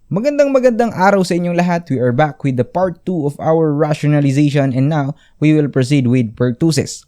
Magandang araw sa inyong lahat. We are back with the part 2 of our rationalization and now we will proceed with pertussis.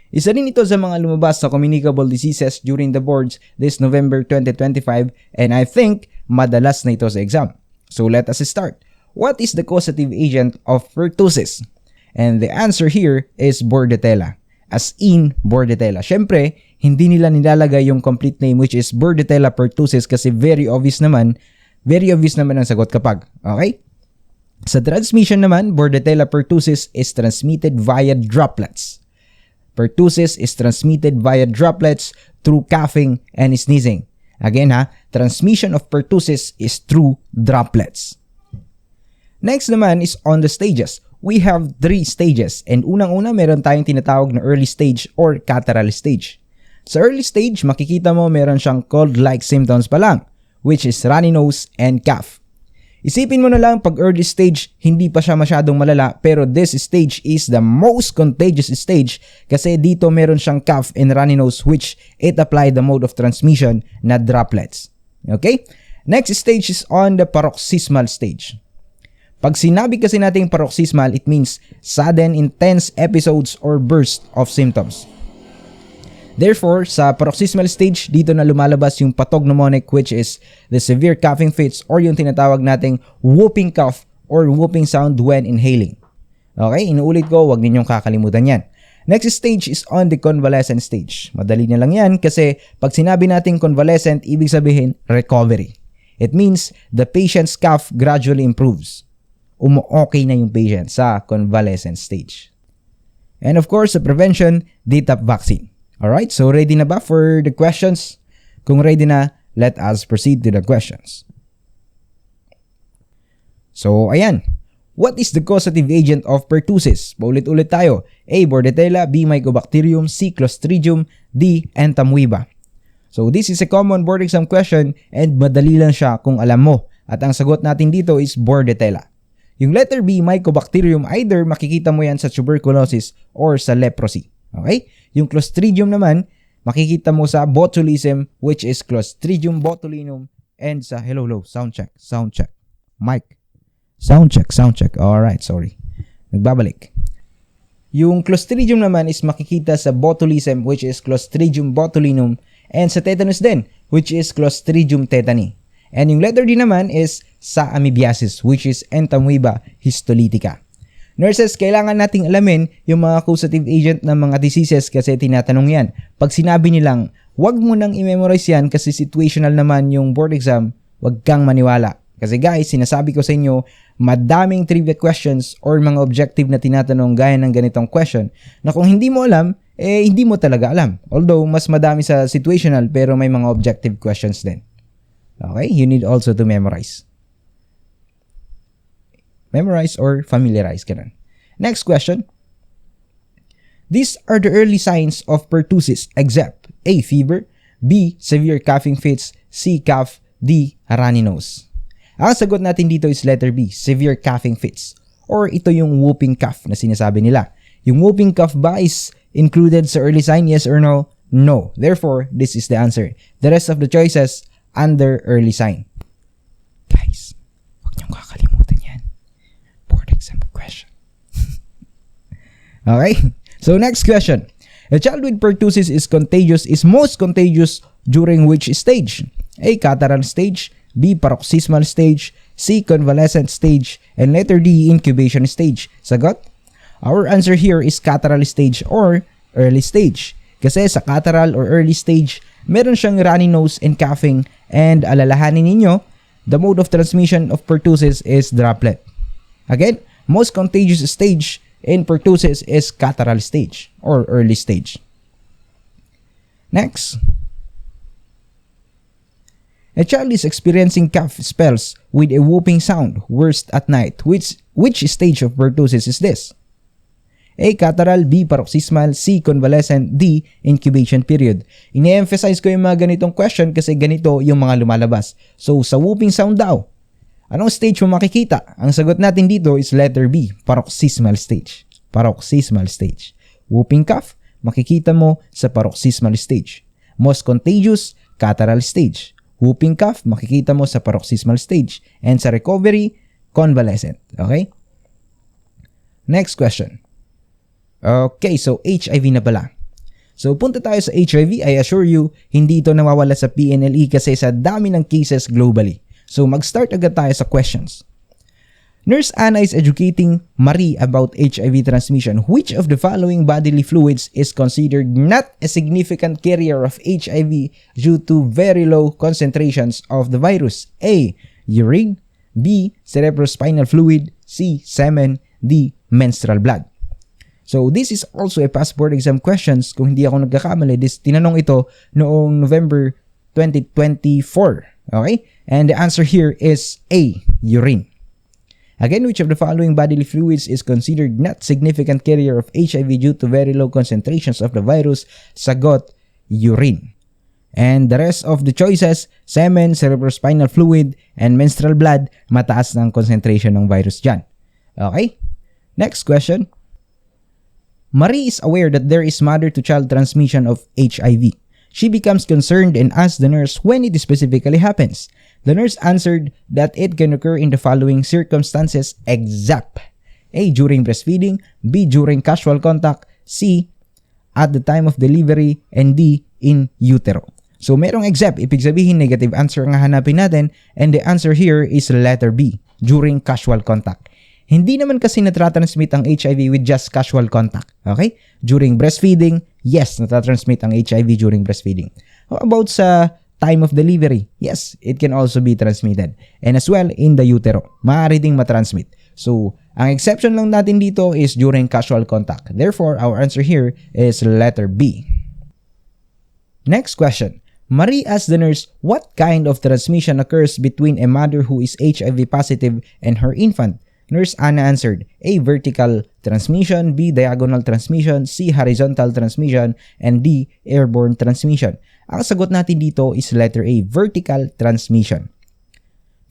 Isa rin ito sa mga lumabas sa communicable diseases during the boards this November 2025 and I think madalas na ito sa exam. So let us start. What is the causative agent of pertussis? And the answer here is Bordetella. As in Bordetella. Syempre, hindi nila nilalagay yung complete name which is Bordetella pertussis kasi very obvious naman ang sagot kapag. Okay? Sa transmission naman, Bordetella pertussis is transmitted via droplets. Pertussis is transmitted via droplets through coughing and sneezing. Again transmission of pertussis is through droplets. Next naman is on the stages. We have 3 stages and unang-una meron tayong tinatawag na early stage or catarrhal stage. Sa early stage, makikita mo meron siyang cold-like symptoms pa lang, which is runny nose and cough. Isipin mo na lang pag early stage, hindi pa siya masyadong malala pero this stage is the most contagious stage kasi dito meron siyang cough and runny nose which it apply the mode of transmission na droplets. Okay? Next stage is on the paroxysmal stage. Pag sinabi kasi nating paroxysmal, it means sudden intense episodes or burst of symptoms. Therefore, sa paroxysmal stage, dito na lumalabas yung pathognomonic which is the severe coughing fits or yung tinatawag nating whooping cough or whooping sound when inhaling. Okay, inuulit ko, wag ninyong kakalimutan yan. Next stage is on the convalescent stage. Madali na lang yan kasi pag sinabi nating convalescent, ibig sabihin recovery. It means the patient's cough gradually improves. Umu-okay na yung patient sa convalescent stage. And of course, sa prevention, DTaP vaccine. Alright, so ready na ba for the questions? Kung ready na, let us proceed to the questions. So, ayan. What is the causative agent of pertussis? Paulit-ulit tayo. A. Bordetella, B. Mycobacterium, C. Clostridium, D. Entamoeba. So, this is a common board exam question and madali lang siya kung alam mo. At ang sagot natin dito is Bordetella. Yung letter B, Mycobacterium, either makikita mo yan sa tuberculosis or sa leprosy. Okay? Yung Clostridium naman, makikita mo sa botulism which is Clostridium botulinum and sa hello, sound check. Mic. Sound check. Alright, sorry. Nagbabalik. Yung Clostridium naman is makikita sa botulism which is Clostridium botulinum and sa tetanus din which is Clostridium tetani. And yung letter D naman is sa amoebiasis which is Entamoeba histolytica. Nurses, kailangan nating alamin yung mga causative agent ng mga diseases kasi tinatanong yan. Pag sinabi nilang, wag mo nang i-memorize yan kasi situational naman yung board exam, wag kang maniwala. Kasi guys, sinasabi ko sa inyo, madaming trivia questions or mga objective na tinatanong gaya ng ganitong question na kung hindi mo alam, hindi mo talaga alam. Although, mas madami sa situational pero may mga objective questions din. Okay? You need also to memorize. Memorize or familiarize, ganun. Next question. These are the early signs of pertussis except A. Fever, B. Severe coughing fits, C. Cough, D. Runny nose. Ang sagot natin dito is letter B, severe coughing fits. Or ito yung whooping cough na sinasabi nila. Yung whooping cough ba is included sa early sign, yes or no? No. Therefore, this is the answer. The rest of the choices under early sign. Guys, huwag niyong kakalimutan yan. Board exam question. Okay? So next question. A child with pertussis is most contagious during which stage? A. Catarrhal stage, B. Paroxysmal stage, C. Convalescent stage, and letter D. Incubation stage. Sagot? Our answer here is catarrhal stage or early stage. Kasi sa catarrhal or early stage, meron siyang runny nose and coughing and alalahanin ninyo, the mode of transmission of pertussis is droplet. Again, most contagious stage in pertussis is catarrhal stage or early stage. Next. A child is experiencing cough spells with a whooping sound, worst at night. Which stage of pertussis is this? A. Catarrhal, B. Paroxysmal, C. Convalescent, D. Incubation period. Ine-emphasize ko yung mga ganitong question kasi ganito yung mga lumalabas. So, sa whooping sound daw, anong stage mo makikita? Ang sagot natin dito is letter B, paroxysmal stage. Paroxysmal stage. Whooping cough, makikita mo sa paroxysmal stage. Most contagious, catarrhal stage. whooping cough, makikita mo sa paroxysmal stage. And sa recovery, convalescent. Okay? Next question. Okay, so HIV na pala. So punta tayo sa HIV. I assure you, hindi ito nawawala sa PNLE kasi sa dami ng cases globally. So mag-start agad tayo sa questions. Nurse Anna is educating Marie about HIV transmission. Which of the following bodily fluids is considered not a significant carrier of HIV due to very low concentrations of the virus? A. Urine. B. Cerebrospinal fluid. C. Semen. D. Menstrual blood. So this is also a past board exam questions. Kung hindi ako nagkakamali, tinanong ito noong November 2024. Okay? And the answer here is A. Urine. Again, which of the following bodily fluids is considered not significant carrier of HIV due to very low concentrations of the virus? Sagot, urine. And the rest of the choices, semen, cerebrospinal fluid, and menstrual blood, mataas ng concentration ng virus dyan. Okay? Next question. Marie is aware that there is mother-to-child transmission of HIV. She becomes concerned and asks the nurse when it specifically happens. The nurse answered that it can occur in the following circumstances except A. During breastfeeding, B. During casual contact, C. At the time of delivery, and D. In utero. So merong except, ibig sabihin negative answer ang hanapin natin, and the answer here is letter B. During casual contact. Hindi naman kasi natatransmit ang HIV with just casual contact. Okay? During breastfeeding, yes, natatransmit ang HIV during breastfeeding. How about sa time of delivery? Yes, it can also be transmitted. And as well, in the utero, maaari ding matransmit. So, ang exception lang natin dito is during casual contact. Therefore, our answer here is letter B. Next question. Marie asked the nurse what kind of transmission occurs between a mother who is HIV positive and her infant. Nurse Anna answered, A. Vertical transmission, B. Diagonal transmission, C. Horizontal transmission, and D. Airborne transmission. Ang sagot natin dito is letter A. Vertical transmission.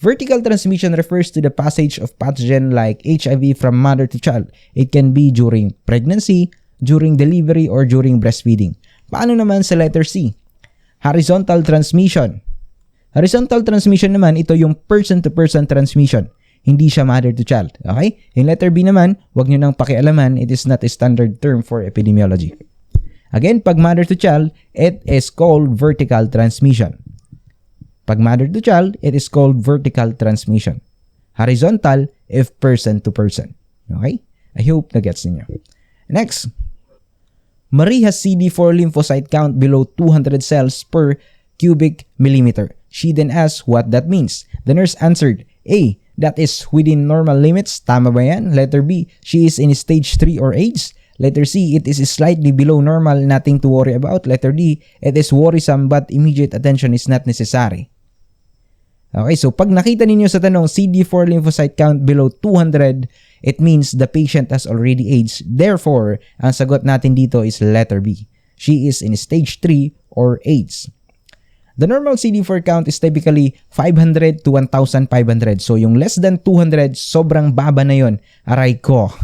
Vertical transmission refers to the passage of pathogen like HIV from mother to child. It can be during pregnancy, during delivery, or during breastfeeding. Paano naman sa letter C? Horizontal transmission. Horizontal transmission naman, ito yung person-to-person transmission. Hindi siya mother to child. Okay? In letter B naman, wag nyo nang pakialaman, it is not a standard term for epidemiology. Again, pag mother to child, it is called vertical transmission. Pag mother to child, it is called vertical transmission. Horizontal, if person to person. Okay? I hope na gets niyo. Next. Marie has CD4 lymphocyte count below 200 cells per cubic millimeter. She then asked what that means. The nurse answered, A. That is within normal limits. Tama ba yan? Letter B. She is in stage 3 or AIDS. Letter C. It is slightly below normal. Nothing to worry about. Letter D. It is worrisome but immediate attention is not necessary. Okay, so pag nakita ninyo sa tanong CD4 lymphocyte count below 200, it means the patient has already AIDS. Therefore, ang sagot natin dito is letter B. She is in stage 3 or AIDS. The normal CD4 count is typically 500 to 1,500. So, yung less than 200, sobrang baba na yun. Aray ko.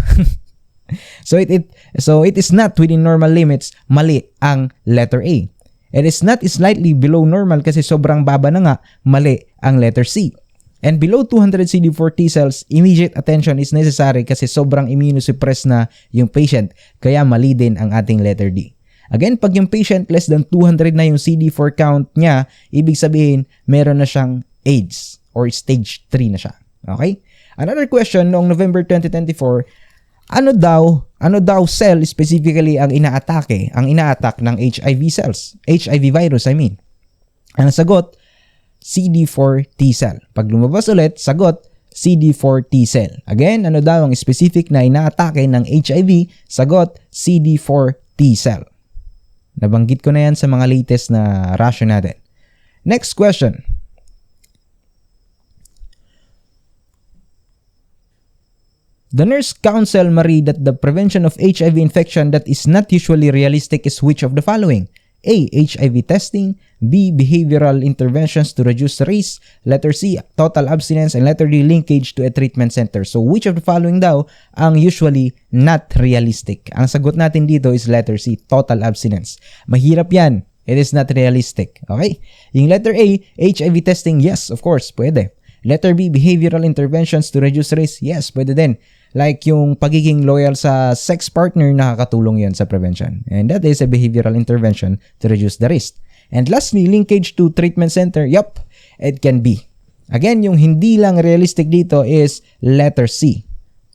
So it is not within normal limits. Mali ang letter A. It is not slightly below normal kasi sobrang baba na nga. Mali ang letter C. And below 200 CD4 T cells, immediate attention is necessary kasi sobrang immunosuppressed na yung patient. Kaya mali din ang ating letter D. Again, pag yung patient less than 200 na yung CD4 count niya, ibig sabihin, meron na siyang AIDS or stage 3 na siya. Okay? Another question noong November 2024, ano daw cell specifically ang ina-attack ng HIV cells? HIV virus, I mean. Ang sagot, CD4 T cell. Pag lumabas ulit, sagot, CD4 T cell. Again, ano daw ang specific na ina-atake ng HIV? Sagot, CD4 T cell. Nabanggit ko na yan sa mga latest na ratio natin. Next question. The nurse counsel Marie that the prevention of HIV infection that is not usually realistic is which of the following? A. HIV testing. B. Behavioral interventions to reduce risk. Letter C. Total abstinence. And letter D. Linkage to a treatment center. So, which of the following daw ang usually not realistic? Ang sagot natin dito is letter C. Total abstinence. Mahirap yan. It is not realistic. Okay? Yung letter A, HIV testing, yes, of course, pwede. Letter B, behavioral interventions to reduce risk, yes, pwede din. Like yung pagiging loyal sa sex partner, nakakatulong yon sa prevention. And that is a behavioral intervention to reduce the risk. And lastly, linkage to treatment center, yup, it can be. Again, yung hindi lang realistic dito is letter C,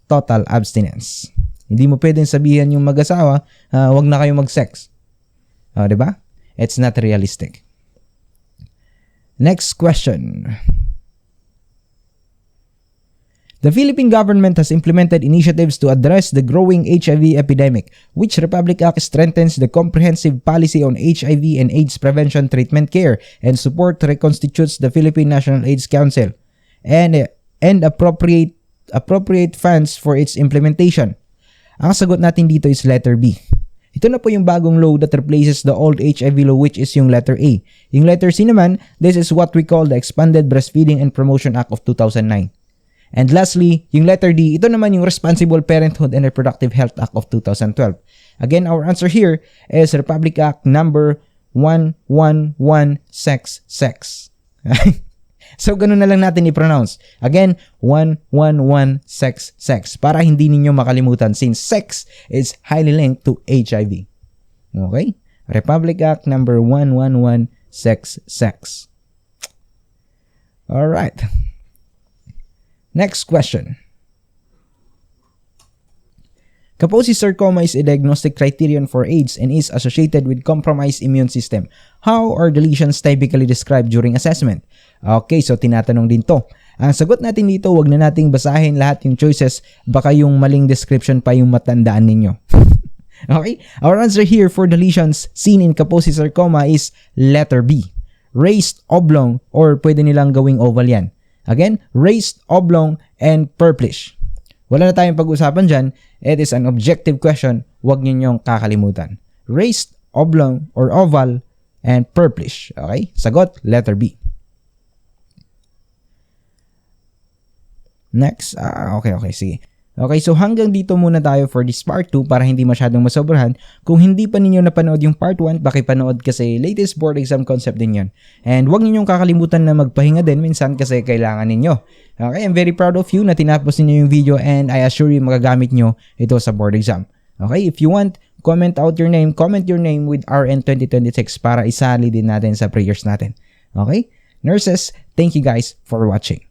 total abstinence. Hindi mo pwedeng sabihan yung mag-asawa, wag na kayo mag-sex. Diba? It's not realistic. Next question. The Philippine government has implemented initiatives to address the growing HIV epidemic, which Republic Act strengthens the comprehensive policy on HIV and AIDS prevention, treatment, care, and support reconstitutes the Philippine National AIDS Council and appropriate funds for its implementation. Ang sagot natin dito is letter B. Ito na po yung bagong law that replaces the old HIV law, which is yung letter A. Yung letter C naman, this is what we call the Expanded Breastfeeding and Promotion Act of 2009. And lastly, yung letter D, ito naman yung Responsible Parenthood and Reproductive Health Act of 2012. Again, our answer here is Republic Act number 111 sex. So, ganun na lang natin i-pronounce. Again, 111 sex. Para hindi ninyo makalimutan since sex is highly linked to HIV. Okay? Republic Act number 111 sex. Alright. Next question. Kaposi sarcoma is a diagnostic criterion for AIDS and is associated with compromised immune system. How are the lesions typically described during assessment? Okay, so tinatanong din to. Ang sagot natin dito, wag na nating basahin lahat yung choices, baka yung maling description pa yung matandaan ninyo. Okay? Our answer here for the lesions seen in Kaposi sarcoma is letter B. Raised, oblong, or pwede nilang gawing oval yan. Again, raised, oblong, and purplish. Wala na tayong pag-usapan dyan. It is an objective question. Huwag ninyong kakalimutan. Raised, oblong, or oval, and purplish. Okay? Sagot, letter B. Next. Okay, sige. Okay, so hanggang dito muna tayo for this part 2 para hindi masyadong masobrahan. Kung hindi pa ninyo napanood yung part 1, pakipanood kasi latest board exam concept din yun. And huwag ninyong kakalimutan na magpahinga din minsan kasi kailangan ninyo. Okay, I'm very proud of you na tinapos ninyo yung video and I assure you magagamit nyo ito sa board exam. Okay, if you want, comment your name with RN 2026 para isali din natin sa prayers natin. Okay, nurses, thank you guys for watching.